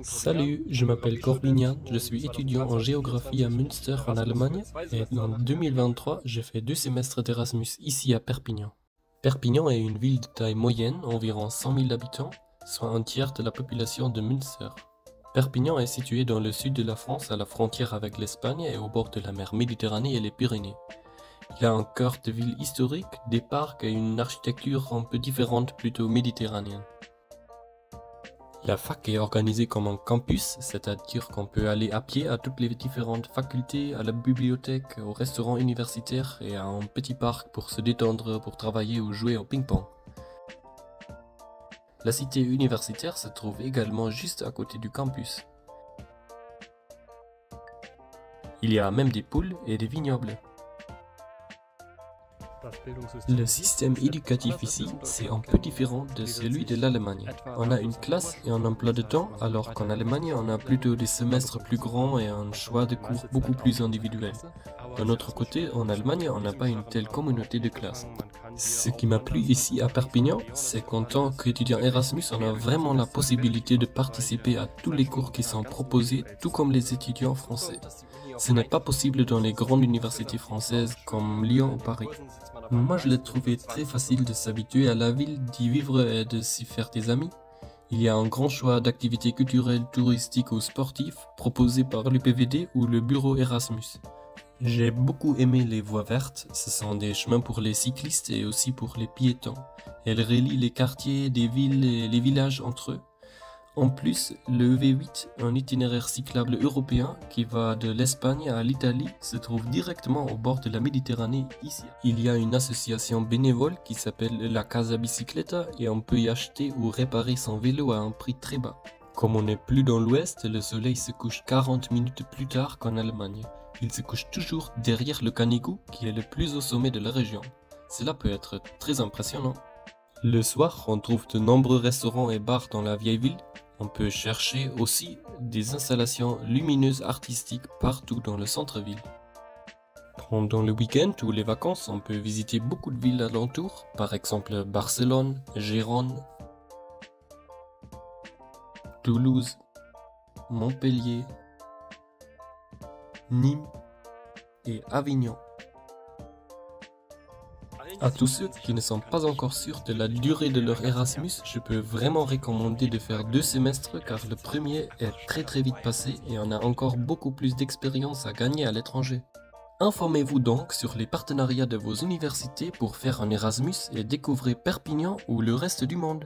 Salut, je m'appelle Corbinian, je suis étudiant en géographie à Münster en Allemagne et en 2023 j'ai fait 2 semestres d'Erasmus ici à Perpignan. Perpignan est une ville de taille moyenne, environ 100 000 habitants, soit un tiers de la population de Münster. Perpignan est situé dans le sud de la France à la frontière avec l'Espagne et au bord de la mer Méditerranée et les Pyrénées. Il a un cœur de ville historique, des parcs et une architecture un peu différente plutôt méditerranéenne. La fac est organisée comme un campus, c'est-à-dire qu'on peut aller à pied à toutes les différentes facultés, à la bibliothèque, au restaurant universitaire et à un petit parc pour se détendre, pour travailler ou jouer au ping-pong. La cité universitaire se trouve également juste à côté du campus. Il y a même des poules et des vignobles. Le système éducatif ici, c'est un peu différent de celui de l'Allemagne. On a une classe et un emploi de temps, alors qu'en Allemagne, on a plutôt des semestres plus grands et un choix de cours beaucoup plus individuel. D'un autre côté, en Allemagne, on n'a pas une telle communauté de classe. Ce qui m'a plu ici à Perpignan, c'est qu'en tant qu'étudiant Erasmus, on a vraiment la possibilité de participer à tous les cours qui sont proposés, tout comme les étudiants français. Ce n'est pas possible dans les grandes universités françaises comme Lyon ou Paris. Moi, je l'ai trouvé très facile de s'habituer à la ville, d'y vivre et de s'y faire des amis. Il y a un grand choix d'activités culturelles, touristiques ou sportives proposées par l'UPVD ou le bureau Erasmus. J'ai beaucoup aimé les voies vertes, ce sont des chemins pour les cyclistes et aussi pour les piétons. Elles relient les quartiers des villes et les villages entre eux. En plus, le EV8, un itinéraire cyclable européen qui va de l'Espagne à l'Italie, se trouve directement au bord de la Méditerranée ici. Il y a une association bénévole qui s'appelle la Casa Bicicleta et on peut y acheter ou réparer son vélo à un prix très bas. Comme on n'est plus dans l'ouest, le soleil se couche 40 minutes plus tard qu'en Allemagne. Il se couche toujours derrière le Canigou qui est le plus au sommet de la région. Cela peut être très impressionnant. Le soir, on trouve de nombreux restaurants et bars dans la vieille ville. On peut chercher aussi des installations lumineuses artistiques partout dans le centre-ville. Pendant le week-end ou les vacances, on peut visiter beaucoup de villes alentours, par exemple Barcelone, Gérone, Toulouse, Montpellier, Nîmes et Avignon. À tous ceux qui ne sont pas encore sûrs de la durée de leur Erasmus, je peux vraiment recommander de faire 2 semestres car le premier est très vite passé et on a encore beaucoup plus d'expérience à gagner à l'étranger. Informez-vous donc sur les partenariats de vos universités pour faire un Erasmus et découvrez Perpignan ou le reste du monde.